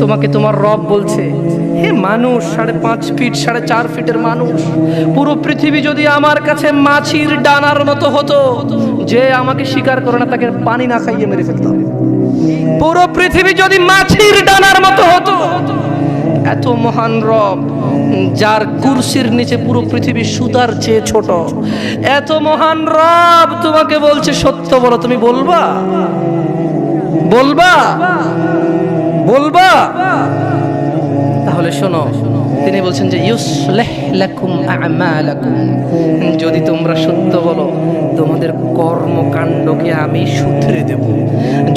তোমাকে তোমার রব বলছে, হে মানুষ, 5.5 ফিট 4.5 ফিটের মানুষ, পুরো পৃথিবী যদি আমার কাছে মাছির ডানার মতো হতো, যে আমাকে স্বীকার করে না তাকে পানি না খাইয়ে মেরে ফেলতাম। পুরো পৃথিবী যদি মাছির ডানার মতো হতো, এত মহান রব যার কুরসির নিচে পুরো পৃথিবী সুতার চেয়ে ছোট, এত মহান রব তোমাকে বলছে সত্য বলো, তুমি বলবা? বলবা? বলবা? তাহলে শোনো, তিনি বলছেন যে ইউসলিহ লাকুম আ'মালাকুম, যদি তোমরা সত্য বলো তোমাদের কর্মকাণ্ডকে আমি শুধরে দেব।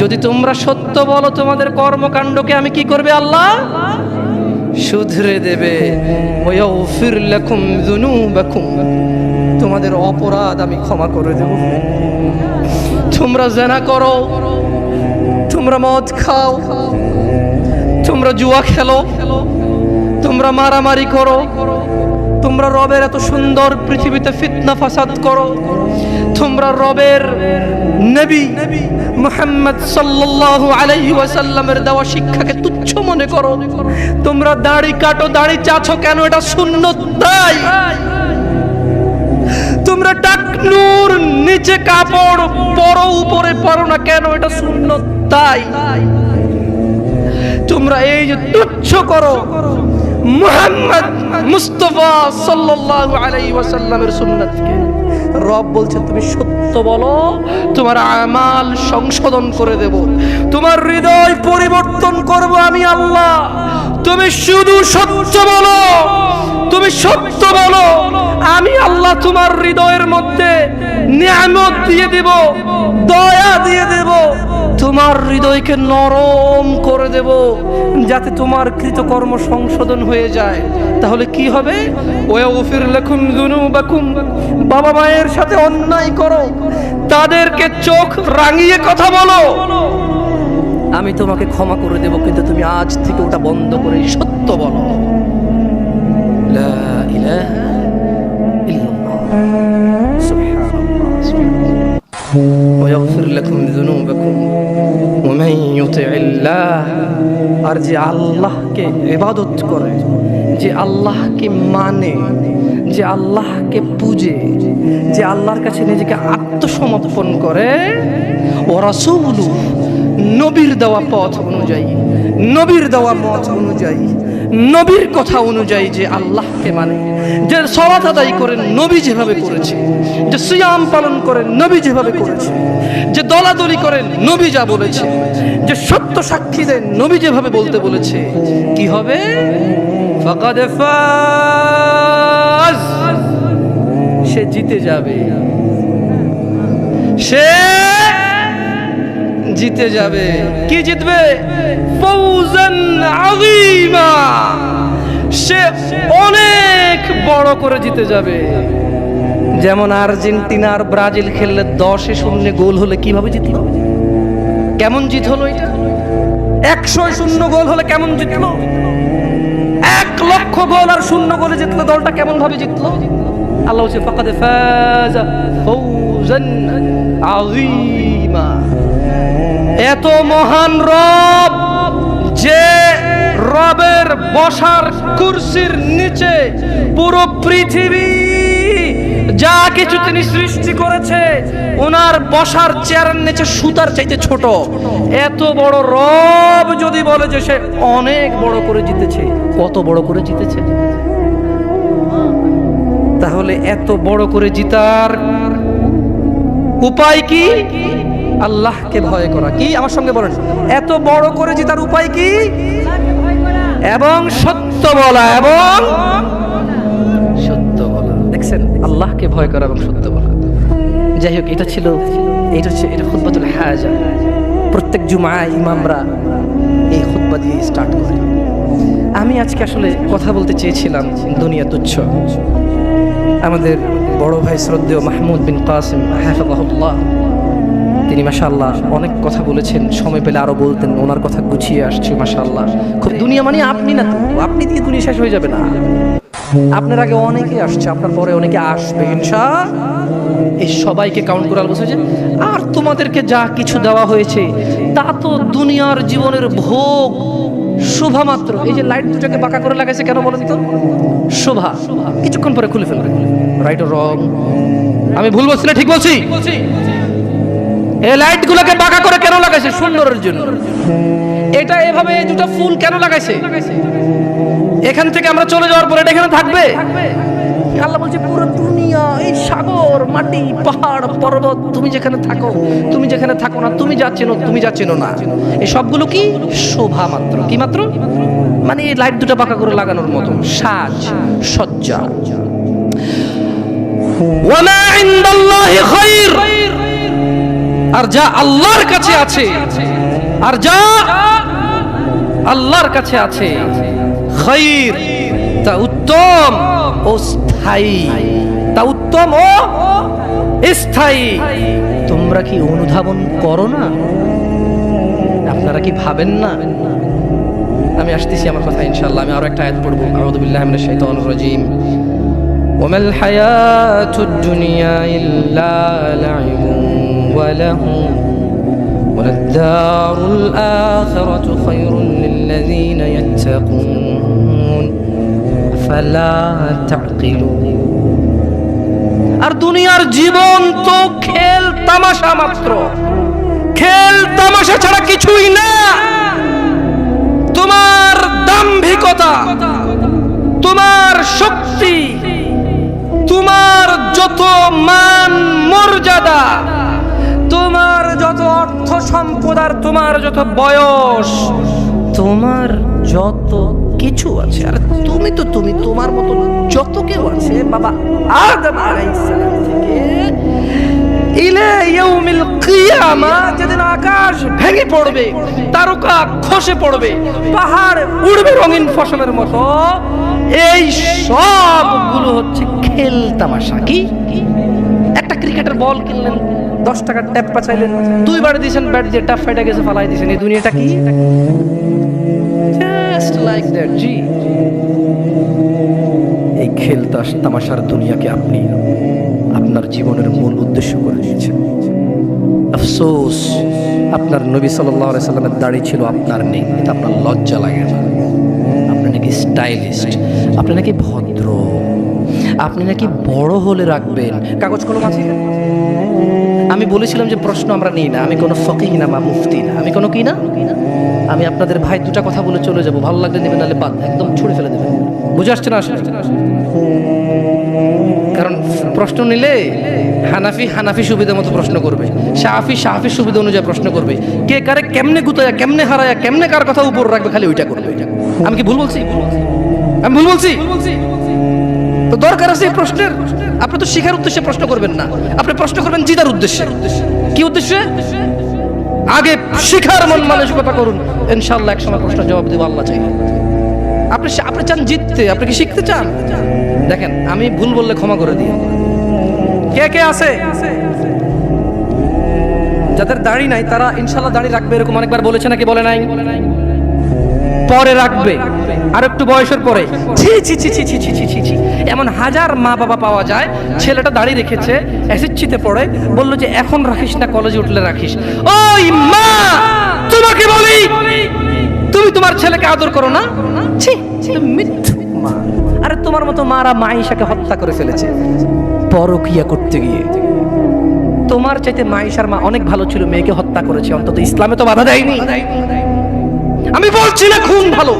যদি তোমরা সত্য বলো তোমাদের কর্মকাণ্ডকে আমি কি করবে? আল্লাহ শুধরে দেবে। ওয়াগফির লাকুম যুনুবাকুম, তোমাদের অপরাধ আমি ক্ষমা করে দেব। তোমরা জিনা করো, তোমরা মদ খাও, তোমরা জুয়া খেলো, তোমরা মারামারি করো, তোমরা রবের এত সুন্দর পৃথিবীতে ফিতনা ফাসাদ করো, তোমরা রবের নবী মুহাম্মদ সাল্লাল্লাহু আলাইহি ওয়াসাল্লামের দেওয়া শিক্ষাকে তুচ্ছ মনে করো, তোমরা দাড়ি কাটো, দাড়ি চাছো কেন? এটা সুন্নত তাই। তোমরা টাকনুর নিচে কাপড় পরো, উপরে পরো না কেন? এটা সুন্নত তাই। তোমরা এই যে তুচ্ছ করো মুহাম্মদ মুস্তাফা সাল্লাল্লাহু আলাইহি ওয়াসাল্লামের সুন্নাতকে, রব বলছে তুমি সত্য বলো, তোমার আমাল সংশোধন করে দেব, তোমার হৃদয় পরিবর্তন করব আমি আল্লাহ। তুমি শুধু সত্য বলো, তুমি সত্য বলো, আমি আল্লাহ তোমার হৃদয়ের মধ্যে নিয়ামত দিয়ে দেব, দয়া দিয়ে দেব, তোমার হৃদয়কে নরম করে দেব, যাতে তোমার কৃতকর্ম সংশোধন হয়ে যায়। তাহলে কি হবে? ওয়াগফির লাকুম যুনুবাকুম, বাবা মায়ের সাথে অন্যায় করো, তাদেরকে চোখ রাঙিয়ে কথা বলো, আমি তোমাকে ক্ষমা করে দেব, কিন্তু তুমি আজ থেকে ওটা বন্ধ করে সত্য বলো। লা ইলাহা ইল্লাল্লাহ, সুবহানাল্লাহ, সুবহানাল্লাহ। ওয়াগফির লাকুম যুনুবাকুম ওয়া মান ইউতি'িল্লাহ, আর যে আল্লাহকে ইবাদত করে, যে আল্লাহকে মানে, যে আল্লাহকে পূজে, যে আল্লাহর কাছে নিজেকে আত্মসমর্পণ করে, ওয়া রাসূলু, নবীর দেওয়া পথ অনুযায়ী, নবীর দেওয়া মত অনুযায়ী, নবীর কথা অনুযায়ী যে আল্লাহকে মানে, যে সালাত আদায় করেন নবী যেভাবে করেছে, যে সিয়াম পালন করেন নবী যেভাবে করেছে, যে দলাদলি করেন নবী যা বলেছে, যে সত্য সাক্ষী দেন নবী যেভাবে বলতে বলেছে, কি হবে? ফাকাদ ফাজ, সে জিতে যাবে, সে জিতে যাবে। কি জিতবে? ফৌজান আযীমা, সে অনেক বড় করে জিতে যাবে। যেমন আর্জেন্টিনা আর ব্রাজিল খেললে 10-0 গোল হলে কিভাবে জিতলো? কেমন জিত হলো এটা? 100-0 গোল হলে কেমন জিতলো? 1,00,000 গোল আর 0 গোলে জিতলো দলটা কেমন ভাবে জিতলো? আল্লাহ বলছে ফাকাদ ফাজা ফৌজান আযীমা। এত মহান রব, যে রবের বসার কুরসির নিচে পুরো পৃথিবী যা কিছু তিনি সৃষ্টি করেছে, ওনার বসার চেয়ারের নিচে সুতার চাইতে ছোট, এত বড় রব যদি বলে যে সে অনেক বড় করে জিতেছে, কত বড় করে জিতেছে? তাহলে এত বড় করে জিতার উপায় কি? আল্লাহকে ভয় করা। কি? আমার সঙ্গে বলেন, এত বড় করে জিতার উপায় কি? এবং সত্য বলা, এবং সত্য বলা। দেখছেন, আল্লাহকে ভয় করা এবং সত্য বলা। যাই হোক, এটা ছিল, এটা খুতবাতুল হাজা। প্রত্যেক জুমায় ইমামরা এই খুতবা দিয়ে স্টার্ট করে। আমি আজকে আসলে কথা বলতে চেয়েছিলাম দুনিয়া তুচ্ছ। আমাদের বড় ভাই শ্রদ্ধেয় মাহমুদ বিন কাসিম হাফিজাহুল্লাহ, তিনি মাশাআল্লাহ অনেক কথা বলেছেন, সময় পেলে আরো বলতেন, ওনার কথা গুছিয়ে আসছে মাশাআল্লাহ। খুব দুনিয়া মানে আপনি না তো, আপনি দিয়ে দুনিয়া শেষ হয়ে যাবে না। আপনার আগে অনেকে আসছে, আপনার পরে অনেকে আসবে ইনশাআল্লাহ। এই সবাইকে কাউন্ট করে বলছে যে আর তোমাদেরকে যা কিছু দেওয়া হয়েছে তা তো দুনিয়ার জীবনের ভোগ শোভা মাত্র। এই যে লাইট দুটাকে বাঁকা করে লাগাইছে কেন বলেন তো? শোভা। কিছুক্ষণ পরে খুলে ফেলবে। রাইট ও রং? আমি ভুল বলছি না ঠিক বলছি? এই লাইট গুলোকে বাঁকা করে কেন লাগাইছে? সুন্দরের জন্য। এটা এভাবে দুটো ফুল কেন লাগাইছে? এখান থেকে আমরা চলে যাওয়ার পরে এটা এখানে থাকবে? আল্লাহ বলছে পুরো দুনিয়া, এই সাগর, মাটি, পাহাড়, পর্বত, তুমি যেখানে থাকো, তুমি যেখানে থাকো না, তুমি যা চেনো, তুমি যা চেনো না, এই সবগুলো কি শোভা মাত্র। কি মাত্র? মানে এই লাইট দুটো বাঁকা করে লাগানোর মতো সাজ সজ্জা। ওয়ামা ইনদাল্লাহি খায়র, আর যা আল্লাহর কাছে আছে, আর যা আল্লাহর কাছে আছে, খায়র, তা উত্তম ও স্থায়ী, তা উত্তম ও স্থায়ী। তোমরা কি অনুধাবন করো না? আপনারা কি ভাবেন না? আমি আসতেছি আমার কথা ইনশাআল্লাহ। আমি আরো একটা আয়াত পড়বো। আউযু বিল্লাহি মিনাশ শাইতানির রাজীম। ওয়ামাল হায়াতুদ দুনিয়া ইল্লা লাইবুন ওয়া লাহুম ওয়ালাদ দারুল আখিরাতু খায়রুল লিল্লাযীনা ইয়াত্তাকুন ফালা তাকিলুন। আর দুনিয়ার জীবন তো খেল তামাশা মাত্র, খেল তামাশা ছাড়া কিছুই না। তোমার দাম্ভিকতা, তোমার শক্তি, তোমার যত মান মর্যাদা, তোমার যত অর্থ সম্পদ, আর তোমার যত বয়স, তোমার যত কিছু আছে, আর তুমি তো তুমি, তোমার মতো যত কেউ আছে বাবা আদম আলাইহিস সালাম থেকে ইলা ইয়াউমিল কিয়ামা, যেদিন আকাশ ভেঙে পড়বে, তারকা খসে পড়বে, পাহাড় উড়বে রঙিন ফসলের মতো, এই সবগুলো হচ্ছে খেল তামাশা। কি? একটা ক্রিকেটের বল কিনলেন, 10 টাকার ট্যাপ পাচাইলেন, 2 বার দিয়েছেন, ব্যাট দিয়ে ট্যাপ ফাইটা গেছে, ফালাই দিয়েছেন। এই দুনিয়াটা কি? Just like that. জি, এই খেল তামাশার দুনিয়াকে আপনি আপনার জীবনের মূল উদ্দেশ্য করে দিয়েছেন। আফসোস, আপনার নবী সাল্লাল্লাহু আলাইহি সাল্লামের দাড়ি ছিল, আপনার নেই। এটা আপনার লজ্জা লাগে না? আপনি নাকি স্টাইলিস্ট, আপনি নাকি ভদ্র, আপনি নাকি বড় হলে রাখবেন। কাগজ কলম আছে? আমি বলেছিলাম যে প্রশ্ন আমরা নিই না। আমি কোনো ফকিহ না বা মুফতি না, আমি কোনো কি না। আমি আপনাদের ভাই দুটা কথা বলে চলে যাব, ভালো লাগলে নেবেন, নাহলে বাদ, একদম ছুড়ে ফেলে দেবেন। বুঝে আসছে না? আসলে কারণ প্রশ্ন নিলে হানাফি সুবিধা মতো প্রশ্ন করবে, শাফি সুবিধা অনুযায়ী প্রশ্ন করবে, কে কারে কেমনে গুতায়া, কেমনে হারায়া, কেমনে কার কথা উপর রাখবে, খালি ওইটা করবে। আমি কি ভুল বলছি? আমি ভুল বলছি? তো দরকার আছে এই প্রশ্নের। আপনি তো শিখার উদ্দেশ্যে প্রশ্ন করবেন না, আপনি প্রশ্ন করবেন জিতার উদ্দেশ্যে। কি উদ্দেশ্যে? আগে শিখার মন মানসিকতা করুন, ইনশাআল্লাহ একসময় প্রশ্নের জবাব দেব আল্লাহ চাইলে। আপনি চান জিততে, আপনি কি শিখতে চান? দেখেন, আমি ভুল বললে ক্ষমা করে দিই। কে কে আছে যাদের দাড়ি নাই, তারা ইনশাআল্লাহ দাড়ি রাখবে, এরকম অনেকবার বলেছে নাকি বলে নাই? পরে রাখবে, আর একটু বয়সের পরে। ছি ছি ছি ছি ছি ছি ছি ছি, এমন হাজার মা বাবা পাওয়া যায়, ছেলেটা দাড়ি রেখেছে, এসএসসিতে পড়ে, বললো যে এখন রাখিস না, কলেজে উঠলে রাখিস। ওই মা, তোমাকে বলি, তুমি তোমার ছেলেকে আদর করো না? ছি, মিথ্যু মা। আরে তোমার মতো মারা মাইশাকে হত্যা করে ফেলেছে পরকিয়া করতে গিয়ে। তোমার চাইতে মাইশার মা অনেক ভালো ছিল, মেয়েকে হত্যা করেছে, অন্তত ইসলামে তো বাধা দেয়নি। আমি বলছি না খুন ভালো,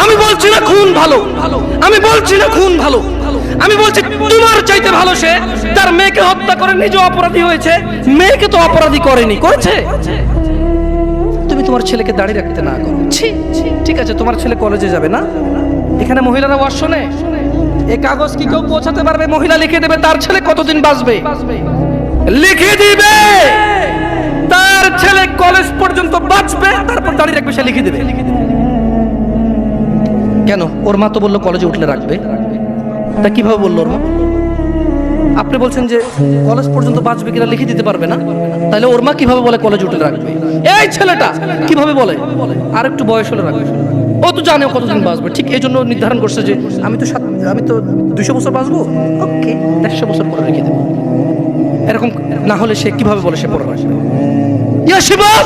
আমি বলছি না খুন ভালো, আমি বলছি না খুন ভালো, আমি বলছি তোমার চাইতে ভালো সে, তার মেয়েকে হত্যা করে নিজে অপরাধী হয়েছে, মেয়েকে তো অপরাধী করেনি, করেছে। তুমি তোমার ছেলেকে দাঁড়িয়ে রাখতে না করো। ঠিক আছে, তোমার ছেলে কলেজে যাবে না, এখানে মহিলারা ওয়াজ শোনে, এই কাগজ কি কেউ পৌঁছাতে পারবে? মহিলা লিখে দেবে তার ছেলে কতদিন বাঁচবে, লিখে দিবে তার ছেলে কলেজ পর্যন্ত বাঁচবে, তারপর দাঁড়িয়ে রাখবে, সে লিখে দেবে। কেন? ওর মা তো বললো কলেজে উঠলে রাখবে, তা কিভাবে বললো ওর মা? আপনি বলছেন যে কলেজ পর্যন্ত বাঁচবে কিনা লিখে দিতে পারবে না, তাহলে ওর মা কিভাবে বলে কলেজে উঠলে রাখবে? এই ছেলেটা কিভাবে বলে আর একটু বয়স হলে রাখবে? ও তো জানে কতদিন বাঁচবে, ঠিক এই জন্য নির্ধারণ করছে যে আমি তো 200 বছর বাঁচবো, ওকে 150 বছর পরে রেখে দেবো। এরকম না হলে সে কিভাবে বলে সে পড়ে রাখবে? ইয়া শিবাব,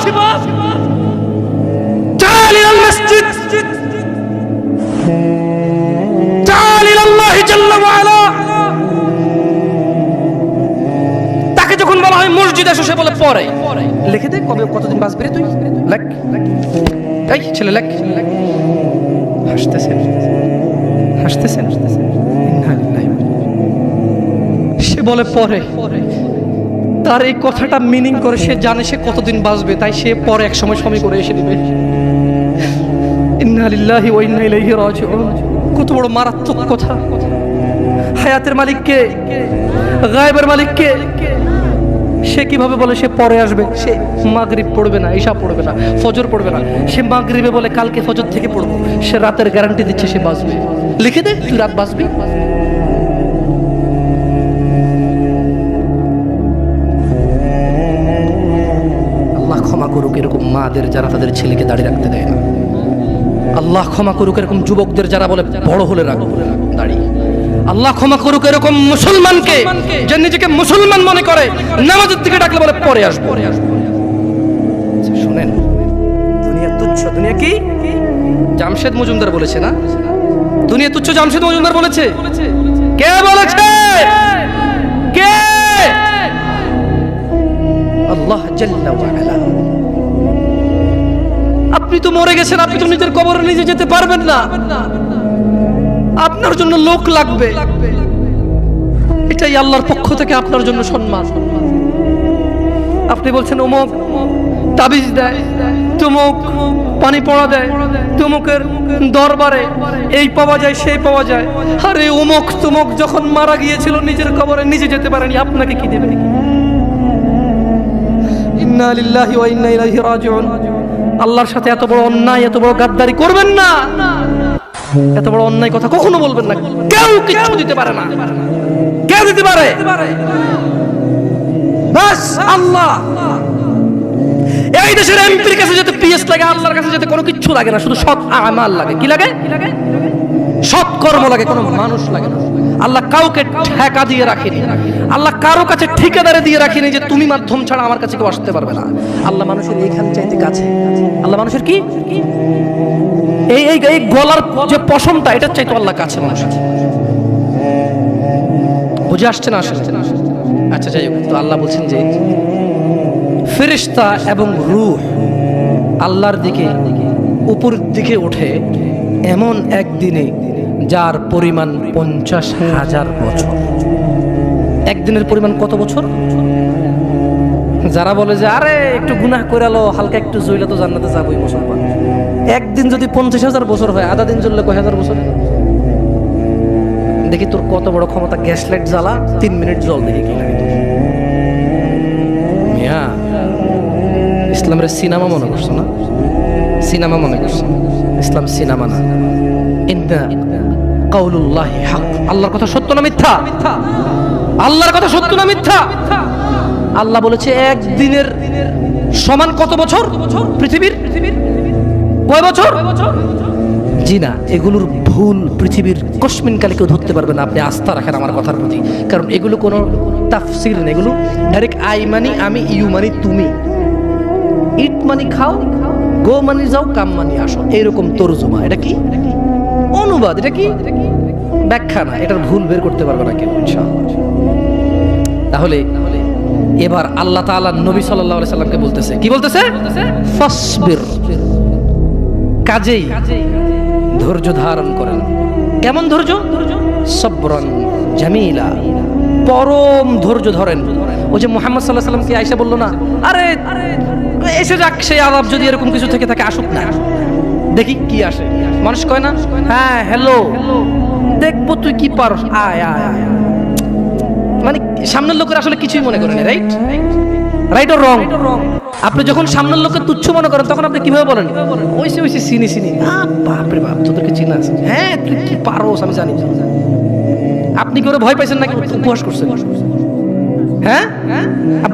চাল ইলাল মসজিদ, থেকে আসো, সে বলে পরে। লিখে দে কবে কতদিন বাঁচবি রে তুই, লেখ। এই ছেলে লেখ। হাসতেছেন হাসতেছেন। সে বলে পরে। তার এই কথাটা মিনিং করে সে জানে সে কতদিন বাঁচবে, তাই সে পরে এক সময় করে এসে দিবে। ইন্না লিল্লাহি ওয়া ইন্না ইলাইহি রাজিউন। কত বড় মারাত্মক কথা। হায়াতের মালিক কে? গায়েবের মালিক কে? সে কিভাবে বলে সে পরে আসবে? সে মাগরিব পড়বে না, ঈশা পড়বে না, ফজর পড়বে না, সে মাগরিবে বলে কালকে ফজর থেকে পড়বো। সে রাতের গ্যারান্টি দিচ্ছে সে বাঁচবে। লিখে দে তুই রাত বাঁচবি। আল্লাহ ক্ষমা করুক এরকম মাদের যারা তাদের ছেলেকে দাঁড়িয়ে রাখতে দেয় না। আল্লাহ ক্ষমা করুক এরকম যুবকদের যারা বলে বড় হলে রাখবো দাঁড়িয়ে। আল্লাহ ক্ষমা করুক এরকম মুসলমানকে যে নিজেকে মুসলমান মনে করে নামাজের দিকে ডাকলে বলে পরে আসবো। শুনেন, দুনিয়া তুচ্ছ। দুনিয়া কি? জামশেদ মজুমদার বলেছে না, দুনিয়া তুচ্ছ। জামশেদ মজুমদার বলেছে। কে বলেছে? কে? আল্লাহ জাল্লা ওয়া আলা। আপনি তো মরে গেছেন, আপনি তো নিজের কবরে নিজে যেতে পারবেন না। আপনার জন্য লোক লাগবে, এটাই আল্লাহর পক্ষ থেকে আপনার জন্য সম্মান। আপনি বলছেন অমুক তাবিজ দেয়, তমুক পানি পড়া দেয়, তমুকের দরবারে এই পাওয়া যায় সেই পাওয়া যায়। আরে অমুক তমুক যখন মারা গিয়েছিল নিজের কবরে নিজে যেতে পারেনি, আপনাকে কি দেবে? ইন্না লিল্লাহি ওয়া ইন্না ইলাইহি রাজিউন। আল্লাহর সাথে এত বড় অন্যায়, এত বড় গাদ্দারি করবেন না। এত বড় অন্যায় কথা কখনো বলবেন না। কেউ কিছু দিতে পারে না। কে দিতে পারে? বাস আল্লাহ। এই দেশের এমপির কাছে যেতে পিএস লাগে, আল্লাহর কাছে যেতে কোনো কিছু লাগে না, শুধু সৎ আমাল লাগে। কি লাগে? সৎ কর্ম লাগে, কোনো মানুষ লাগে না। আল্লাহ কাউকে ঠেকা দিয়ে রাখেনি, আল্লাহ কারো কাছে ঠিকাদারে দিয়ে রাখেনি যে তুমি মাধ্যম ছাড়া আমার কাছে কেউ আসতে পারবে না। আল্লাহ মানুষের এইখান চাইতে কাছে। আল্লাহ মানুষের কি এই এই এই গলার যে পশমটা, এটার চাইতে আল্লাহ কাছে মানুষের। বুঝে আসছে না? আসছে। আচ্ছা যাই হোক, তো আল্লাহ বলছেন যে ফেরেশতা এবং রূহ আল্লাহর দিকে উপরের দিকে ওঠে এমন একদিনে যার পরিমাণ 50,000 বছর। একদিনের পরিমাণ কত বছর? যারা বলে যে আরে একটু গুনাহ করে লো, হালকা একটু জইলে তো জান্নাতে যাবোই মুসলমান। একদিন যদি 50,000 বছর হয়, আধা দিন জ্বললে কয় হাজার বছর? দেখি তোর কত বড় ক্ষমতা। গ্যাস লাইট জ্বালা, 3 মিনিট জল, দেখি কি লাগে। মিয়া ইসলামের সিনেমা মনে করছো না? সিনেমা মনে করছো? ইসলাম সিনেমা না। ইন্না কাউলুল্লাহি হক। আল্লাহর কথা সত্য না মিথ্যা? আল্লাহর কথা সত্য না মিথ্যা? আল্লাহ বলেছে একদিনের সমান কত বছর? পৃথিবীর কয় বছর? জি না, এগুলোর ভুল পৃথিবীর কসমিন কালে কেউ ধরতে পারবে না। আপনি আস্থা রাখেন আমার কথার প্রতি, কারণ এগুলো কোনো তাফসির নেই। এগুলো ডাইরেক্ট আই মানি আমি, ইউ মানি তুমি, ইট মানি খাও, গো মানি যাও, কাম মানি আসো, এইরকম তরজমা। এটা কি অনুবাদ? এটা কি ব্যাখ্যা না। এটার ভুল বের করতে পারবে না কেউ ইনশাআল্লাহ। তাহলে এবার আল্লাহ তাআলা নবী সাল্লাল্লাহু আলাইহি সাল্লামকে বলতেছে, কি বলতেছে? ফাসবির, কাজেই ধৈর্য ধারণ করেন। কেমন ধৈর্য? সবরান জামিলা, পরম ধৈর্য ধরেন। ওই যে মুহাম্মদ সাল্লাল্লাহু আলাইহি সাল্লামকে আয়েশা বলল না, আরে এসে যাক সেই আযাব, যদি এরকম কিছু থেকে থাকে আসুক না, দেখি কি আসে। মানুষ কয় না, হ্যাঁ হ্যালো দেখবো তুই কি পারস, আয় আয় আয়। মানে সামনের লোকের আসলে কিছুই মনে করেন, রাইট? Right or wrong? আপনি যখন সামনের লোককে তুচ্ছ মনে করেন তখন আপনি কিভাবে বলেন? ওইসে ওইসে চিনি চিনি, বাপ রে বাপ তোদেরকে চিনা আছে, হ্যাঁ তুই কি পারোস আমি জানি। আপনি কি ওরা ভয় পাইছেন নাকি উপহাস করছেন? হ্যাঁ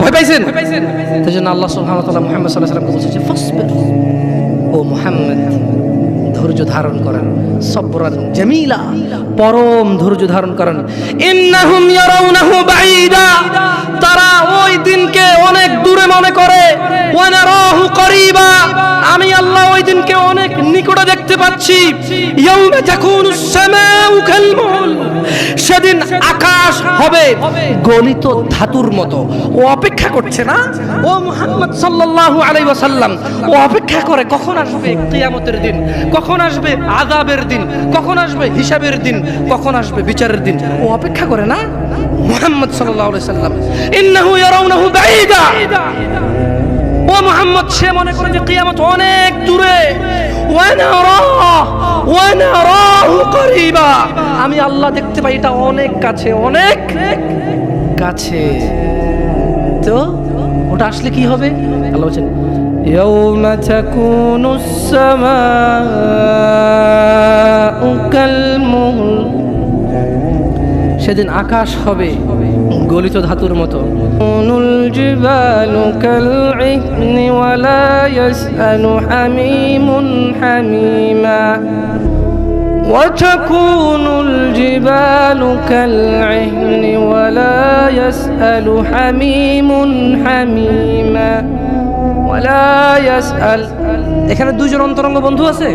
ভয় পাইছেন? সেই জন্য আল্লাহ সুবহানাহু ওয়া তাআলা মুহাম্মদ সাল্লাল্লাহু আলাইহি ওয়াসাল্লামকে বলছে ফাসবির, ও মুহাম্মদ ধৈর্য ধারণ করেন, সবরান জামিলা, পরম ধৈর্য ধারণ করেন। ইন্নাহুম ইয়ারাউনাহু বাঈদা, তারা ওই দিনকে অনেক দূরে মনে করে, ওয়া নারাহু করিবা, আমি আল্লাহ ওই দিনকে অনেক নিকটে দেখতে পাচ্ছি। ইয়াউমা তাকুনুস সামাউ কালমুল, সেদিন আকাশ হবে গলিত ধাতুর মতো। ও অপেক্ষা করছে না, ও মুহাম্মদ সাল্লাল্লাহু আলাইহি ওয়াসাল্লাম, ও অপেক্ষা করে কখন আসবে কিয়ামতের দিন, কখন আসবে আযাবের দিন, কখন আসবে হিসাবের দিন, কখন আসবে বিচারের দিন। ও অপেক্ষা করে না মুহাম্মদ সাল্লাল্লাহু আলাইহি ওয়াসাল্লাম। ইন্নাহু ইয়ারাউনাহু বাঈদা, ও মুহাম্মদ সে মনে করে যে কিয়ামত অনেক দূরে। ওয়া নারাহু করিবা, আমি আল্লাহ দেখতে পাই এটা অনেক কাছে, অনেক কাছে। তো ওটা আসলে কি হবে? আল্লাহ বলেন ইয়াউমা তাকুনুস সামাউ কালমুল, সেদিন আকাশ হবে গলিত ধাতুর মতো। নুল জিবালু কালইহনি ওয়ালা ইয়াসআলু হামিমুন হামিমা, وتكون الجبال كالعهن ولا يسأل حميم حميما ولا يسأل। এখানে দুইজন অন্তরঙ্গ বন্ধু আছে,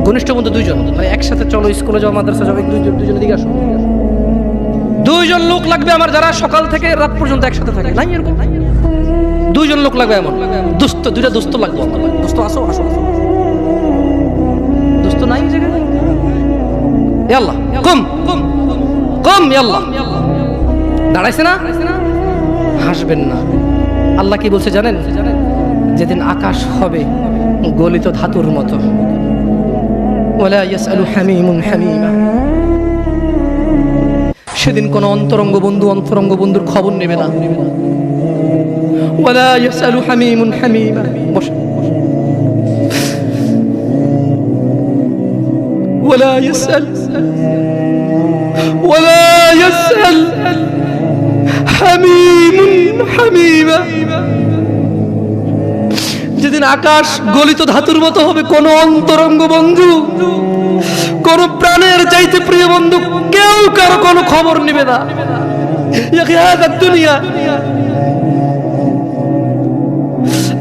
ঘনিষ্ঠ বন্ধু দুইজন, মানে একসাথে চলো স্কুলে যাও, মাদ্রাসা যাও, দুইজনের দিকে আসো। দুইজন লোক লাগবে আমার, যারা সকাল থেকে রাত পর্যন্ত একসাথে থাকে। নাই এরকম দুইজন লোক লাগবে এমন, দোস্ত, দুইটা দোস্ত লাগবে। দোস্ত আসো, আসো, দোস্ত নাই জায়গায়। ইয়াল্লাহ কম কম কম, ইয়াল্লাহ দাঁড়াইছে না, হাসবেন না। আল্লাহ কি বলছে জানেন? যেদিন আকাশ হবে গলিত ধাতুর মতো, ওয়ালা ইয়াসআলু হামিমুন হামিমা, সেদিন কোন অন্তরঙ্গ বন্ধু অন্তরঙ্গ বন্ধুর খবর নেবে না। ওয়ালা ইয়াসআলু হামিমুন হামিমা, বসে। ولا يسأل حميم حميما, যেদিন আকাশ গলিত ধাতুর মতো হবে, কোন অন্তরঙ্গ বন্ধু, কোন প্রাণের চাইতে প্রিয় বন্ধু কেউ কারো কোনো খবর নেবে না। দুনিয়া,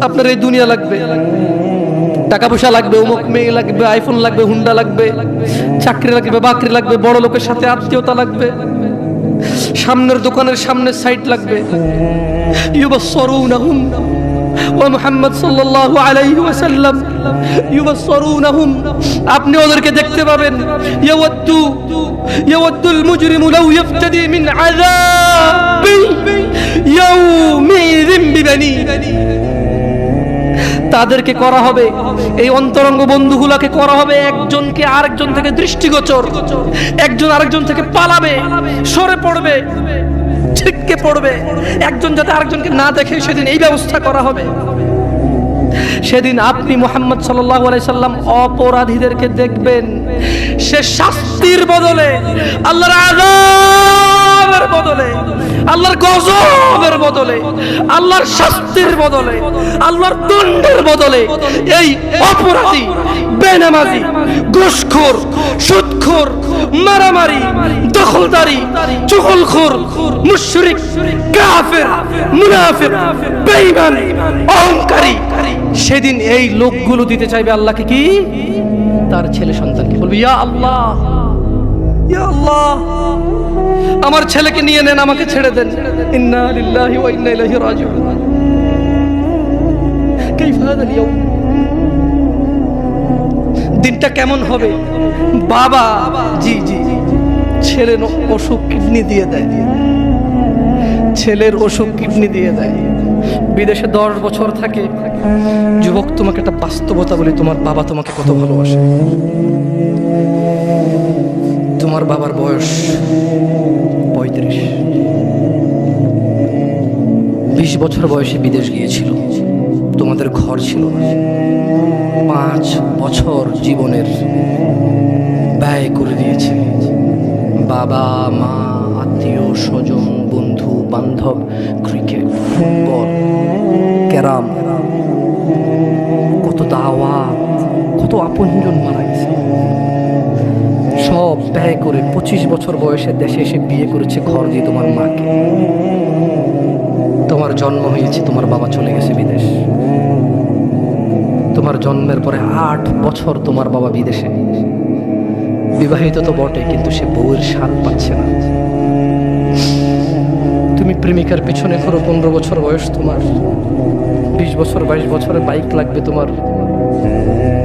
আপনার এই দুনিয়া লাগবে, টাকা পয়সা লাগবে, অমুক মেয়ে লাগবে, আইফোন লাগবে, হুন্ডা লাগবে, চাকরি লাগবে, বাকরি লাগবে, বড় লোকের সাথে আত্মীয়তা লাগবে, সামনের দোকানের সামনের সাইড লাগবে। ইউবাসসিরুনাহুম, ওয়া মুহাম্মদ সাল্লাল্লাহু আলাইহি ওয়াসাল্লাম ইউবাসসিরুনাহুম, আপনি ওদেরকে দেখতে পাবেন। ইয়াওয়াদ্দুল মুজরিমু লাউ ইফতাদি মিন আযাবি ইয়াউমিযিন বিবানি, তাদেরকে করা হবে, এই অন্তরঙ্গ বন্ধুগুলাকে করা হবে একজনকে আরেকজন থেকে দৃষ্টিগোচর, একজন আরেকজন থেকে পালাবে, সরে পড়বে, ছিটকে পড়বে, একজন যাতে আরেকজনকে না দেখে সেদিন এই ব্যবস্থা করা হবে। সেদিন আপনি মুহাম্মদ সাল্লাল্লাহু আলাইহি সাল্লাম অপরাধীদেরকে দেখবেন, সে শাস্তির বদলে, আল্লাহর আযাবের বদলে, আল্লাহর গজবের বদলে, আল্লাহর শাস্তির বদলে, আল্লাহর দণ্ডের বদলে এই অপরাধী, বেনামাজি, ঘুষখোর, সুদখোর, মারামারি, দখলদারি, চুগলখোর, মুশরিক, কাফের, মুনাফিক, বেঈমান, অহংকারী, সেদিন এই লোকগুলো দিতে চাইবে আল্লাহকে কি? তার ছেলে সন্তানকে। বলবে ইয়া আল্লাহ, ইয়া আল্লাহ, আমার ছেলেকে নিয়ে নেন, আমাকে ছেড়ে দেন। ইন্না লিল্লাহি ওয়া ইন্না ইলাইহি রাজিউন। কাইফা হাদাল ইয়াউম, দিনটা কেমন হবে? বাবা, জি জি, ছেলের অসুখ কিডনি দিয়ে দেয়, ছেলের অসুখ কিডনি দিয়ে দেয়, বিদেশে 10 বছর থাকে। যুবক, তোমাকে একটা বাস্তবতা বলি, তোমার বাবা তোমাকে কত ভালোবাসে। তোমার বাবার বয়স 35, 20 বছর বয়সে বিদেশ গিয়েছিল, তোমাদের ঘর ছিল না। 5 বছর জীবনের ব্যয় করে দিয়েছে। বাবা, মা, আত্মীয় স্বজন, বন্ধু বান্ধব, ক্রিকেট, ফুটবল, ক্যারাম, কত দাওয়াত, কত আপনজন মারা কোথায় করে 25 বছর বয়সে দেশে এসে বিয়ে করেছে ঘর দিয়ে তোমার মাকে। তোমার জন্ম হয়েছে, তোমার বাবা চলে গেছে বিদেশ। তোমার জন্মের পরে 8 বছর তোমার বাবা বিদেশে। বিবাহিত তো বটে, কিন্তু সে বউয়ের স্বাদ পাচ্ছে না। তুমি প্রেমিকার পিছনে ঘুরো, 15 বছর বয়স তোমার, 20 বছর 22 বছরে বাইক লাগবে তোমার।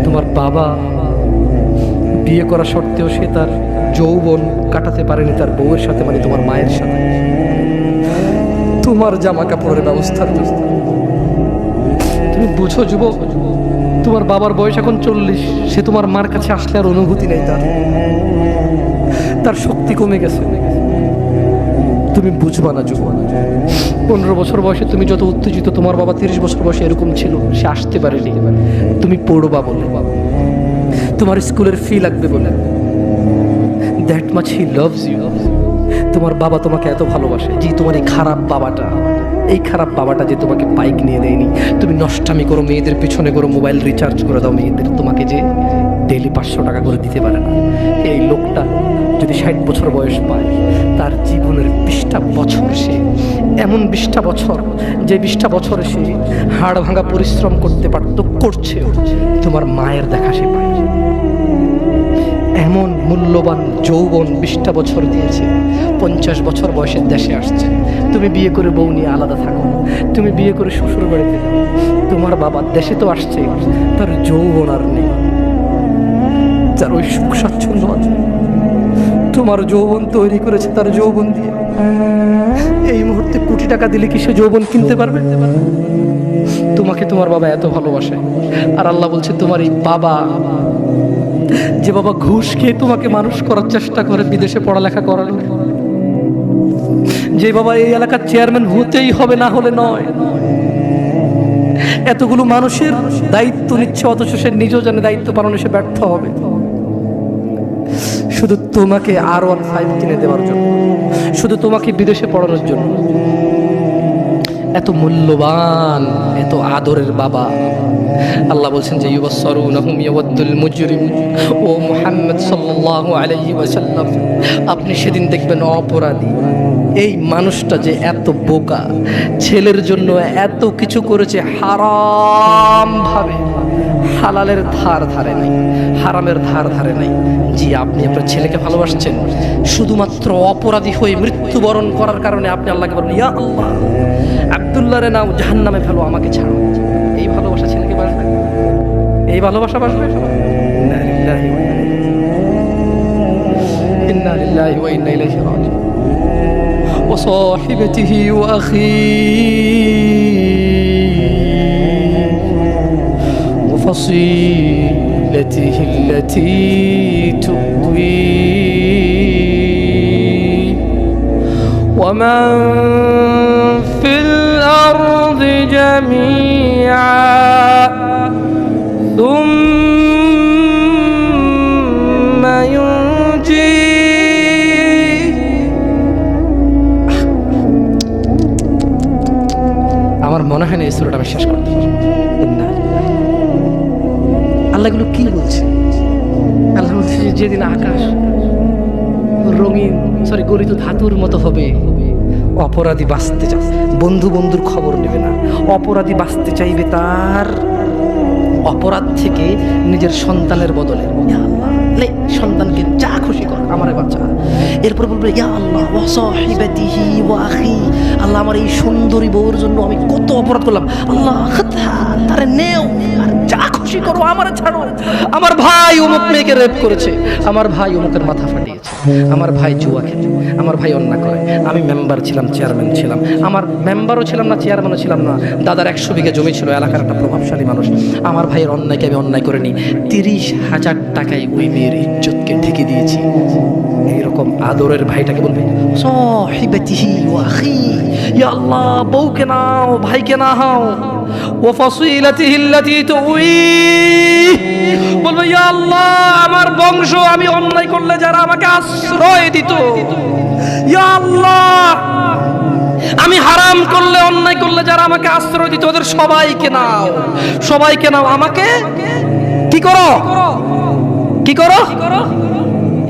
তোমার বাবা বিয়ে করা সত্ত্বেও সে তার যৌবন কাটাতে পারেনি তার বউয়ের সাথে, মানে তোমার মায়ের সাথে। তোমার জামা কাপড়ের ব্যবস্থার জন্য তুমি বুঝো যুবক, তোমার বাবার বয়স এখন 40, সে তোমার মার কাছে আসলে আর অনুভূতি নেই, তার শক্তি কমে গেছে। তুমি বুঝবা না যুবক। 15 বছর বয়সে তুমি যত উত্তেজিত, তোমার বাবা 30 বছর বয়সে এরকম ছিল, সে আসতে পারেনি। তুমি পড়বা বলে, তোমার স্কুলের ফি লাগবে বলে, that much he loves you. তোমার বাবা তোমাকে এত ভালোবাসে। যে তোমার এই খারাপ বাবাটা যে তোমাকে বাইক নিয়ে দেয়নি, তুমি নষ্টামি করো, মেয়েদের পিছনে করো, মোবাইল রিচার্জ করে দাও মেয়েদের, তোমাকে যে ডেইলি 500 টাকা করে দিতে পারে না। এই লোকটা যদি 60 বছর বয়স পায়, তার জীবনের 20টা বছর সে এমন 20টা বছর, যে 20টা বছরে সে হাড় ভাঙা পরিশ্রম করতে পারত, করছে, তোমার মায়ের দেখা সে পায়। এমন মূল্যবান যৌবন 20টা বছর দিয়েছে, 50 বছর বয়সে দেশে আসছে। তুমি বিয়ে করে বউ নিয়ে আলাদা থাকো, তুমি বিয়ে করে শ্বশুর বাড়িতে যাও। তোমার বাবা দেশে তো আসছে, তার যৌবন আর নেই, তার ওই সুখ স্বাচ্ছন্দ্য আছে। তোমার যৌবন তৈরি করেছে তার যৌবন দিয়ে। এই মুহূর্তে কোটি টাকা দিলে কি সে যৌবন কিনতে পারবে? তোমাকে তোমার বাবা এত ভালোবাসে, আর আল্লাহ বলছে তোমার এই বাবা, যে বাবা ঘুষ খেয়ে তোমাকে মানুষ করার চেষ্টা করে, বিদেশে পড়ালেখা করানো, যে বাবা এই এলাকার চেয়ারম্যান হতেই হবে, না হলে নয়, এতগুলো মানুষের দায়িত্ব নিচ্ছে, অথচ সে নিজেও জানে দায়িত্ব পালনে সে ব্যর্থ হবে, শুধু তোমাকে R15 কিনে দেওয়ার জন্য, শুধু তোমাকে বিদেশে পড়ানোর জন্য। এত মূল্যবান, এত আদরের বাবা। আল্লাহ বলছেন যে ইউবাসসারুনাহুম ইয়াওয়াদ্দুল মুজরিম, ও মুহাম্মদ সাল্লাল্লাহু আলাইহি ওয়াসাল্লাম, আপনি সেদিন দেখবেন অপরাধী এই মানুষটা যে এত বোকা, ছেলের জন্য এত কিছু করেছে হারাম ভাবে, হালালের ধার ধারে নাই, হারামের ধার ধারে নাই। জি, আপনি আপনার ছেলেকে ভালোবাসছেন, শুধুমাত্র অপরাধী হয়ে মৃত্যুবরণ করার কারণে আপনি আল্লাহকে বলেন, ইয়া আল্লাহ, আব্দুল্লাহ রে নাও জাহান্নামে ফেলো, আমাকে ছাড়ো। এই ভালোবাসা ছেলেকে বাসবে? এই ভালোবাসা বাসবে? ইন্না লিল্লাহি ওয়া ইন্না ইলাইহি রাজিউন। ওয়া সাহিবাতিহি ওয়া আখিহি ওয়া ফাসিলাতিহি আল্লাতী তু'ওয়ি ওয়া মান ফিল আরদি জামিআ থুম্মা ইউনজি। আমার মনে হয় না এই সূরাটা আমি শেষ করতে পারবো। আল্লাহ এগুলো কি বলছে? আল্লাহ বলছে যেদিন আকাশ রঙিন গলিত ধাতুর মতো হবে, অপরাধী বাঁচতে চায়, বন্ধু বন্ধুর খবর নেবে না, অপরাধী বাঁচতে চাইবে তার অপরাধ থেকে নিজের সন্তানের বদলে, ইয়া আল্লাহ লে সন্তানকে যা খুশি কর, আমারে বাঁচা। এরপর বলবে ইয়া আল্লাহ ওয়া সাহিবাতিহি ওয়া আখি, আল্লাহ আমার এই সুন্দরী বউর জন্য আমি কত অপরাধ করলাম, আল্লাহ তারে নেও আর যা খুশি করো, আমারে ছাড়ো। আমার ভাই অমুক মেয়েকে রেপ করেছে, আমার ভাই অমুকের মাথা ফাটিয়েছে, আমার ভাই জুয়া খেলে, আমার ভাই অন্যায় করে, আমি মেম্বার ছিলাম, চেয়ারম্যান ছিলাম, আমার মেম্বারও ছিলাম না, চেয়ারম্যানও ছিলাম না, দাদার 100 বিঘা জমি ছিল, এলাকার একটা প্রভাবশালী মানুষ, আমার ভাইয়ের অন্যায়কে আমি অন্যায় করিনি, 30,000 টাকায় ওই মেয়ের ইজ্জতকে ঢেকে দিয়েছি। এইরকম আদরের ভাইটাকে বলবে সাহিবাতিহি ওয়া আখি, ইয়া আল্লাহ বউকে নাও, ভাইকে না হাও, ওয়া ফাসিলাতিহি আল্লাতী তু'ওয়ি, বলবে ইয়া আল্লাহ আমার বংশ, আমি অন্যায় করলে যারা আমাকে আশ্রয় দিত, ইয়া আল্লাহ আমি হারাম করলে, অন্যায় করলে যারা আমাকে আশ্রয় দিত, ওদের সবাইকে নাও, সবাইকে নাও, আমাকে কি করো, কি করো,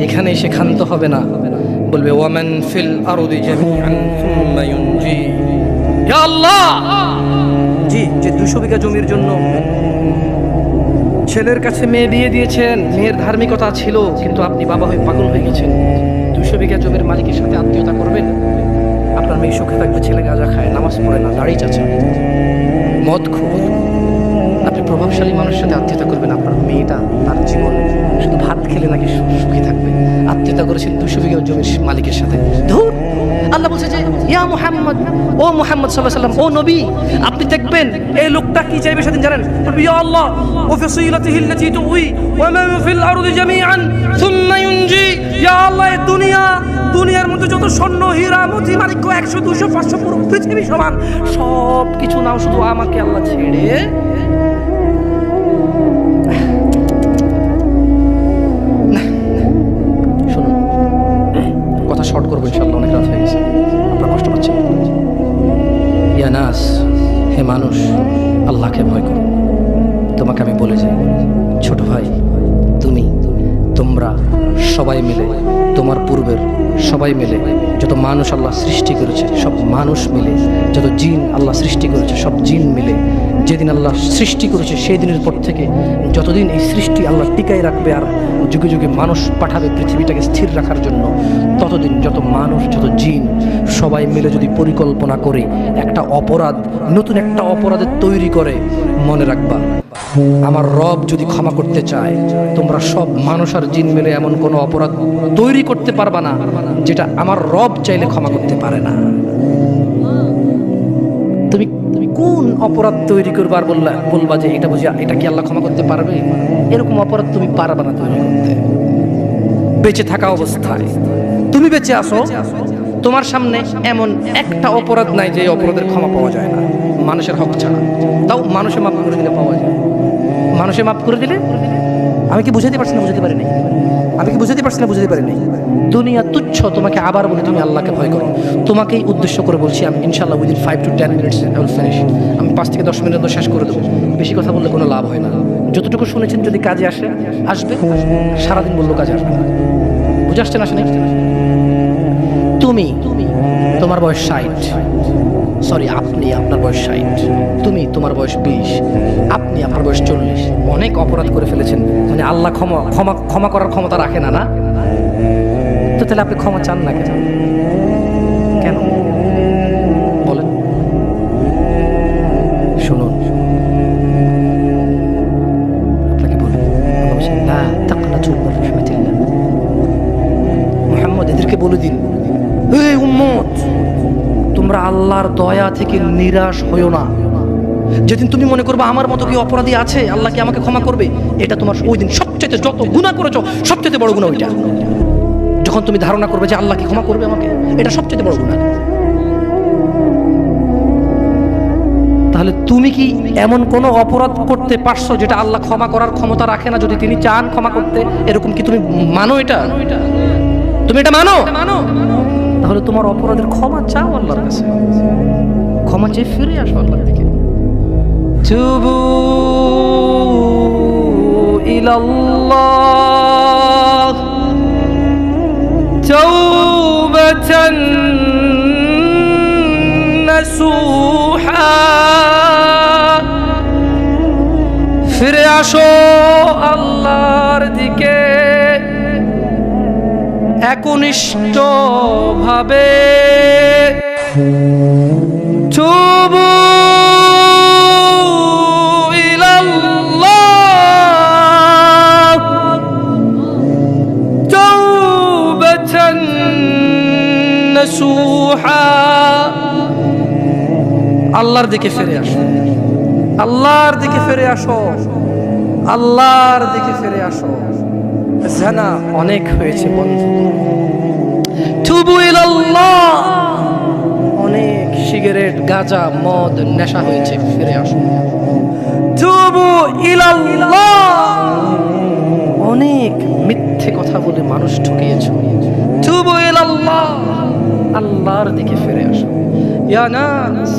এখানে এসে ক্ষান্ত হবে না, বলবে ওয়ামান ফিল আরদি জামিআন সুম্মা ইউনজি। ইয়া আল্লাহ, জি, যে 200 বিঘা জমির জন্য ছেলের কাছে মেয়ে দিয়ে দিয়েছেন, মেয়ের ধার্মিকতা ছিল, কিন্তু আপনি বাবা হয়ে পাগল হয়ে গেছেন। 200 বিঘা জমির মালিকের সাথে আত্মীয়তা করবেন, আপনার মেয়ে সুখে থাকবে, ছেলে গাঁজা খায়, নামাজ পড়ে না, দাড়ি চাচা, মদ খোর। আপনি প্রভাবশালী মানুষের সাথে আত্মীয়তা করবেন, আপনার মেয়েটা তার জীবনে শুধু ভাত খেলে নাকি সুখী থাকবে। আত্মীয়তা করেছেন 200 বিঘা জমির মালিকের সাথে। ধুর, আল্লাহ বলছে যে ইয়া মুহাম্মদ, ও মুহাম্মদ সাল্লাল্লাহু আলাইহি ওয়াসাল্লাম, ও নবী, আপনি দেখবেন এই লোকটা কি চাইবে সেদিন জানেন? ইয়া আল্লাহ ওয়া ফাসিলাতিহি আল্লাতী তুই ওয়া মান ফিল আরদি জামিআন সুম্মা ইউনজি। ইয়া আল্লাহ, এই দুনিয়ার মধ্যে যত স্বর্ণ, হীরা, মোতি, মাণিক্য 100, 200, 500 পুরো পৃথিবী সমান, সব কিছু নাও, শুধু আমাকে আল্লাহ ছেড়ে। শুনুন, কথা শর্ট করবো ইনশাআল্লাহ, অনেক রাত হয়ে গেছে, আপনারা কষ্ট পাচ্ছেন। ইয়া নাস, হে মানুষ, আল্লাহকে ভয় করো। তোমাকে আমি বলে যাই, ছোট ভাই, তোমরা সবাই মিলে, তোমার পূর্বের সবাই মিলে, যত মানুষ আল্লাহ সৃষ্টি করেছে সব মানুষ মিলে, যত জিন আল্লাহ সৃষ্টি করেছে সব জিন মিলে, যেদিন আল্লাহ সৃষ্টি করেছে সেই দিনের পর থেকে যতদিন এই সৃষ্টি আল্লাহ টিকায় রাখবে আর যুগে যুগে মানুষ পাঠাবে পৃথিবীটাকে স্থির রাখার জন্য, ততদিন যত মানুষ, যত জিন সবাই মিলে যদি পরিকল্পনা করে একটা অপরাধ, নতুন একটা অপরাধের তৈরি করে, মনে রাখবা আমার রব যদি ক্ষমা করতে চায়, তোমরা সব মানুষ আর জিন মিলে এমন কোনো অপরাধ তৈরি করতে পারবা না যেটা আমার রব চাইলে ক্ষমা করতে পারে না। তুমি কোন অপরাধ তৈরি করবা আর বলবা যে এটা বুঝি, এটা কি আল্লাহ ক্ষমা করতে পারবে? এরকম অপরাধ তুমি পারবা না তৈরি করতে। বেঁচে থাকা অবস্থায় তুমি বেঁচে আসো, তোমার সামনে এমন একটা অপরাধ নাই যে অপরাধের ক্ষমা পাওয়া যায় না, মানুষের হক ছাড়া। তাও মানুষে মাফ করে দিলে পাওয়া যায়, মানুষে মাফ করে দিলে। আমি কি বুঝাতে পারছি না? বুঝাতে পারি নাই। আমি কি বুঝাতে পারছি না? বুঝাতে পারি নাই। দুনিয়া তুচ্ছ, তোমাকে আবার বলি তুমি আল্লাহকে ভয় করো। তোমাকেই উদ্দেশ্য করে বলছি আমি, ইনশাআল্লাহ within 5 to 10 minutes I will finish। আমি 5 থেকে 10 মিনিট শেষ করে দেবো। বেশি কথা বললে কোনো লাভ হয় না। যতটুকু শুনেছেন যদি কাজে আসবে, সারাদিন বললো কাজে আসবে না। বুঝে আসছে না? আসে নাই? তোমার বয়স 60, সরি আপনার বয়স 60, তোমার বয়স 20, আপনার বয়স 40, অনেক অপরাধ করে ফেলেছেন, মানে আল্লাহ ক্ষমা করার ক্ষমতা রাখে না, না তো তাহলে আপনি ক্ষমা চান না কেন বলেন? শুনুন, আপনাকে বলুন, মুহাম্মদ এদেরকে বলে দিন, এই উম্মত, তোমরা আল্লাহর দয়া থেকে নিরাশ হইও না। যেদিন তুমি মনে করবে আমার মতো কি অপরাধী আছে, আল্লাহ কি আমাকে ক্ষমা করবে, এটা তোমার ওই দিন সবচেয়ে, যত গুনাহ করেছো সবচেয়ে বড় গুনাহ ওইটা। যখন তুমি ধারণা করবে যে আল্লাহ কি ক্ষমা করবে আমাকে, এটা সবচেয়ে বড় গুনাহ। তাহলে তুমি কি এমন কোনো অপরাধ করতে পারছো যেটা আল্লাহ ক্ষমা করার ক্ষমতা রাখে না, যদি তিনি চান ক্ষমা করতে? এরকম কি তুমি মানো? তুমি এটা মানো? তাহলে তোমার অপরাধের ক্ষমা চাও আল্লাহর কাছে, ক্ষমা চেয়ে ফিরে আসো আল্লাহর দিকে। তুবু ইলাল্লাহ তাওবাতান নাসুহা, ফিরে আসো আল্লাহর দিকে একনিষ্ঠ ভাবে। তুবু ইলাল্লাহ তাওবাতান নাসুহা, আল্লাহর দিকে ফিরে আসো, আল্লাহর দিকে ফিরে আসো, আল্লাহর দিকে ফিরে আসো। জানা অনেক হয়েছে বন্ধু, তুবু ইলাল্লাহ, অনেক সিগারেট, গাঁজা, মদ, নেশা হয়েছে, ফিরে আসো। তুবু ইলাল্লাহ, অনেক মিথ্যে কথা বলে মানুষ ঠকিয়েছো, তুবু ইলাল্লাহ, আল্লাহর দিকে ফিরে আসো। ইয়া নাস,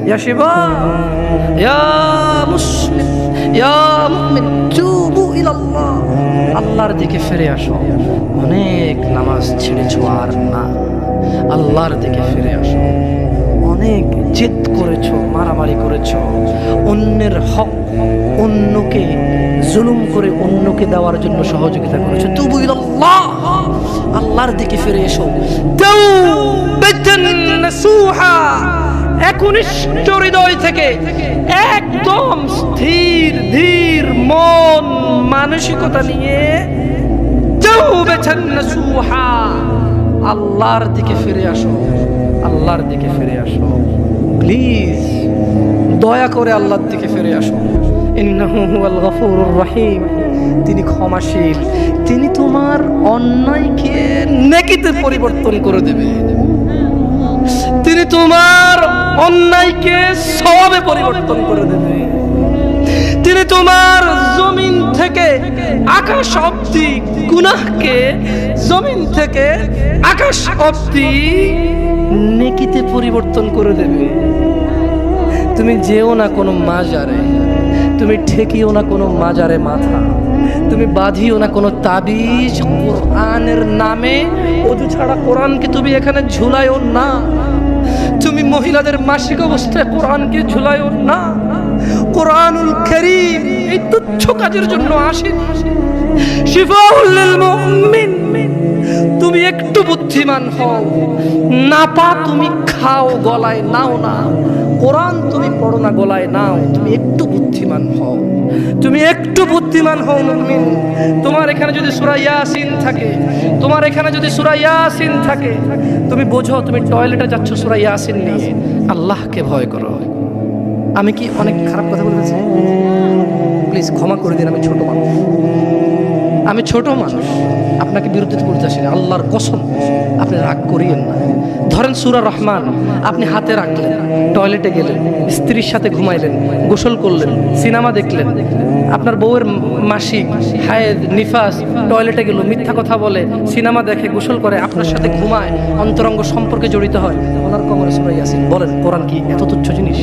ইয়া শিবাব, ইয়া মুসলিম, ইয়া মুমিন তুবু ইলাল্লাহ, আল্লাহর দিকে ফিরে আসো। অনেক নামাজ ছেড়েছো আর না, আল্লাহর দিকে ফিরে আসো। অনেক জেদ করেছো, মারামারি করেছো, অন্যের হক অন্যকে জুলুম করে অন্যকে দেওয়ার জন্য সহযোগিতা করেছো। তুবু ইলাল্লাহ, আল্লাহর দিকে ফিরে এসো। তাওবাতান নাসুহা, একনিষ্ঠ হৃদয় থেকে একদম স্থির ধীর মন মানসিকতা নিয়ে তাওবাতান নাসুহা, আল্লাহর দিকে ফিরে আসো, আল্লাহর দিকে ফিরে আসো। প্লিজ দয়া করে আল্লাহর দিকে ফিরে আসো। ইন্নাহু হুয়াল গফুরুর রহিম, তিনি ক্ষমাশীল, তিনি তোমার অন্যায়কে নেকিতে পরিবর্তন করে দেবে, তিনি তোমার অন্যায়কে সওয়াবে পরিবর্তন করে দেবে, তিনি তোমার জমিন থেকে আকাশ অবধি গুনাহকে জমিন থেকে আকাশ অবধি নেকিতে পরিবর্তন করে দেবে। তুমি যেও না কোনো মাজারে, তুমি ঠেকিও না কোনো মাজারে মাথা, তুমি বাঁধিও না কোনো তাবিজ। কোরআনের নামে ওযু ছাড়া কোরআনকে তুমি এখানে ঝুলাইও না। তুমি মহিলাদের মাসিক অবস্থায় কোরআনকে ঝুলাইও না। কোরআনুল কারীম এই তুচ্ছ কাজের জন্য আসেনি। শিফাউল লিল মুমিন, তুমি একটু বুদ্ধিমান হও, নাপা তুমি খাও গলায় নাও না, কোরআন তুমি পড়ো না গলায় নাও, তুমি একটু বুদ্ধিমান হও, তুমি একটু বুদ্ধিমান হও মুমিন। তোমার এখানে যদি সূরা ইয়াসিন থাকে, তোমার এখানে যদি সূরা ইয়াসিন থাকে, তুমি বোঝো তুমি টয়লেটে যাচ্ছ সূরা ইয়াসিন নিয়ে। আল্লাহকে ভয় করো। আমি কি অনেক খারাপ কথা বলেছি? প্লিজ ক্ষমা করে দিন, আমি ছোট মানুষ, আমি ছোট মানুষ, আপনাকে বিরুদ্ধে করতে আসি না। আল্লাহর কসম আপনি রাগ করিয়েন না। ধরেন সূরা রহমান আপনি হাতে রাখলেন, টয়লেটে গেলেন, স্ত্রীর সাথে ঘুমাইলেন, গোসল করলেন, সিনেমা দেখলেন, আপনার বউয়ের মাসিক হায়েদ নিফাস টয়লেটে গেল, মিথ্যা কথা বলে, সিনেমা দেখে, গোসল করে, আপনার সাথে ঘুমায়, অন্তরঙ্গ সম্পর্কে জড়িত হয়, ওনার কবরে সূরা ইয়াসিন। বলেন কোরআন কি এত তুচ্ছ জিনিস?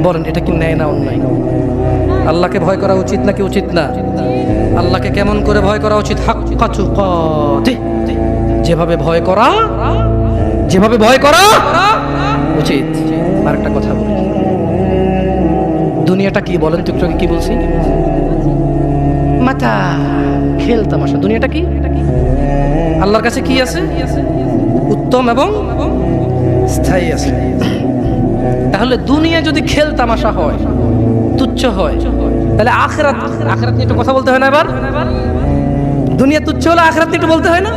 বলেন এটা কি ন্যায় না অন্যায়? আল্লাহকে ভয় করা উচিত নাকি উচিত না? আল্লাহকে কেমন করে ভয় করা উচিত? হাক্কা তুকাতি, যেভাবে ভয় করা, যেভাবে ভয় করা উচিত। আরেকটা কথা বলি, দুনিয়াটা কি বলেন তো? একটু আগে কি বলছি? মাতা, খেল তামাশা। দুনিয়াটা কি? আল্লাহর কাছে কি আছে? উত্তম এবং স্থায়ী আছে। তাহলে দুনিয়া যদি খেল তামাশা হয়, তুচ্ছ হয়, তাহলে আখিরাত, আখিরাত নিয়ে একটু কথা বলতে হয় না? এবার দুনিয়া তুচ্ছ হলে আখিরাত নিয়ে একটু বলতে হয় না?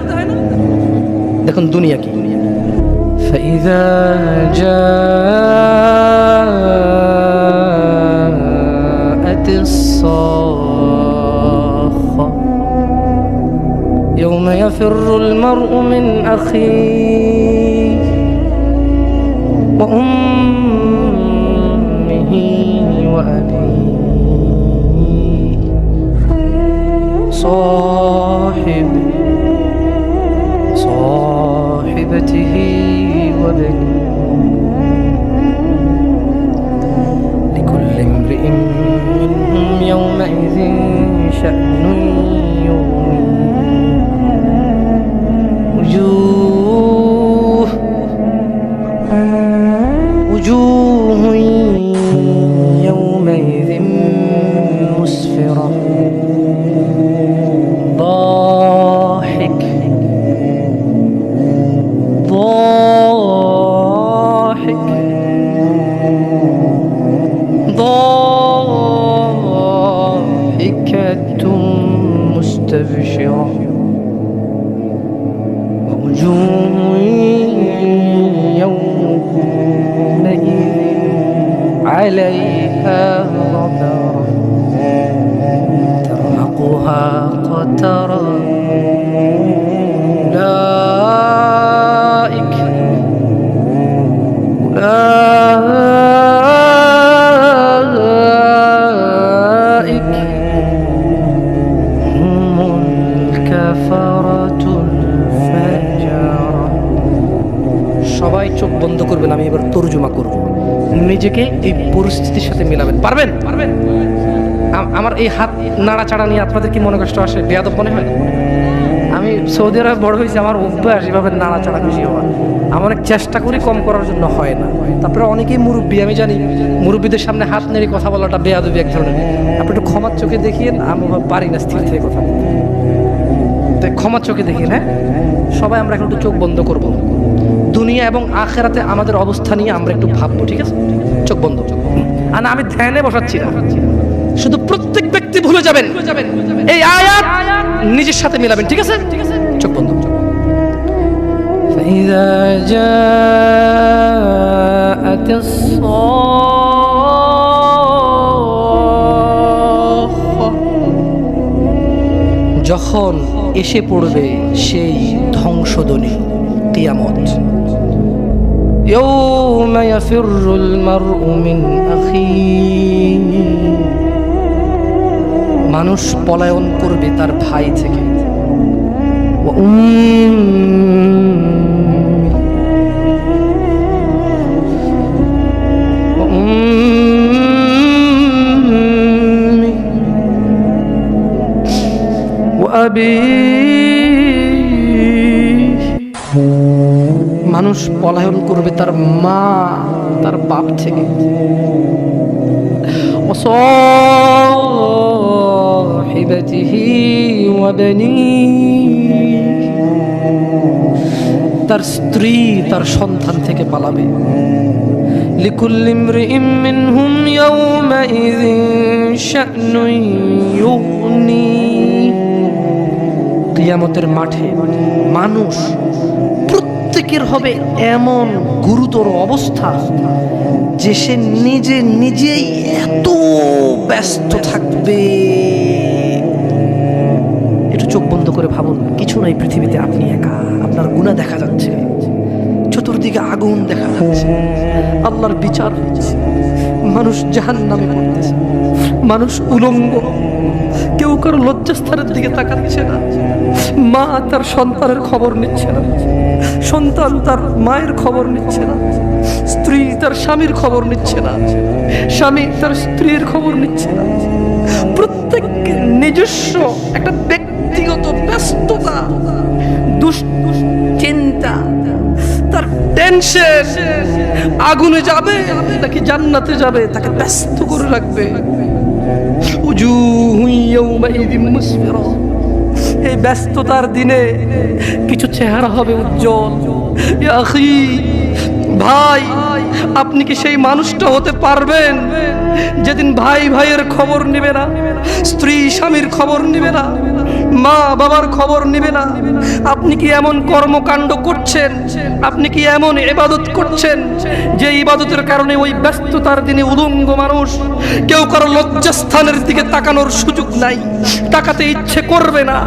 দেখুন দুনিয়া কি। فإذا جاءت الصاخة يوم يفر المرء من أخيه وأمه وأبيه صاحبته وبنيه لكل امرئ منهم يومئذ شأن يغنيه وجوه يومئذ مسفرة ضاحك ضاحكة مستبشرة ووجوه يومئذ عليها غبرة ترهقها قترة أولئك هم الكفرة الفجرة। সবাই চোখ বন্ধ করবেন, আমি এবার তর্জমা করব। নিজেকে এই পরিস্থিতির সাথে মিলাবেন। পারবেন? আমার এই হাত নাড়াচাড়া নিয়ে আপনাদের কি মনে কষ্ট আসে? বেয়াদব মনে হয়? আমি সৌদি আরবে বড় হয়েছি, আমার অভ্যাস এভাবে নাড়াচাড়া বেশি হওয়ার। আমি অনেক চেষ্টা করি কম করার জন্য, হয় না। তারপরে অনেকেই মুরব্বী, আমি জানি মুরব্বীদের সামনে হাত নেড়ে কথা বলাটা বেয়াদবি এক ধরনের। আপনি একটু ক্ষমার চোখে দেখিয়েন, আমি পারি না স্থির থেকে কথা বলতে। তাই ক্ষমার চোখে দেখিয়েন। হ্যাঁ, সবাই আমরা এখন একটু চোখ বন্ধ করব। দুনিয়া এবং আখেরাতে আমাদের অবস্থা নিয়ে আমরা একটু ভাববো, ঠিক আছে? চোখ বন্ধ। আর আমি ধ্যানে বসাচ্ছি না, শুধু প্রত্যেক ব্যক্তি ভুলে যাবেন এই আয়াত, নিজের সাথে মিলাবেন, ঠিক আছে? চোখ বন্ধ। فإذا جاءت الصاخة, যখন এসে পড়বে সেই ধ্বংসধ্বনি, কিয়ামত। يوم يفر المرء من أخيه, মানুষ পলায়ন করবে তার ভাই থেকে। মানুষ পলায়ন করবে তার মা, তার বাপ থেকে। তার স্ত্রী, তার সন্তান থেকে পালাবে। লিকুল্লি ইমরিইম মিনহুম ইয়াওমাইযিন শা'নুন ইউগনি, কিয়ামতের মাঠে মানুষ প্রত্যেকের হবে এমন গুরুতর অবস্থা যে সে নিজেই এত ব্যস্ত থাকবে। একটু চোখ বন্ধ করে ভাবুন, কিছু নাই পৃথিবীতে, আপনি একা, আপনার গুনাহ দেখা যাচ্ছে, চতুর্দিকে আগুন দেখা যাচ্ছে, আল্লাহর বিচার হচ্ছে, মানুষ জাহান্নামে পড়তেছে, মানুষ উলঙ্গ, কেউ কারো লজ্জাস্থানের দিকে তাকাচ্ছে না, মা তার সন্তানের খবর নিচ্ছে না, সন্তান তার মায়ের খবর নিচ্ছে না, স্ত্রী তার স্বামীর খবর নিচ্ছে না, স্বামী তার স্ত্রীর খবর নিচ্ছে না। প্রত্যেক নিজস্ব একটা ব্যক্তিগত ব্যস্ততা, দুশ্চিন্তা, তার টেনশন, আগুনে যাবে নাকি জান্নাতে যাবে তাকে ব্যস্ত করে রাখবে। এই ব্যস্ততার দিনে কিছু চেহারা হবে উজ্জ্বল। ইয়া আখি, ভাই, আপনি কি সেই মানুষটা হতে পারবেন যেদিন ভাই ভাইয়ের খবর নেবে না, স্ত্রী স্বামীর খবর নেবে না, মা বাবার খবর নেবে না? আপনি কি এমন কর্মকাণ্ড করছেন, আপনি কি এমন ইবাদত করছেন যে ইবাদতের কারণে ওই ব্যস্ততার দিনে উলঙ্গ মানুষ, কেউ কারো লজ্জাস্থানের দিকে তাকানোর সুযোগ নাই, তাকাতে ইচ্ছে করবে না?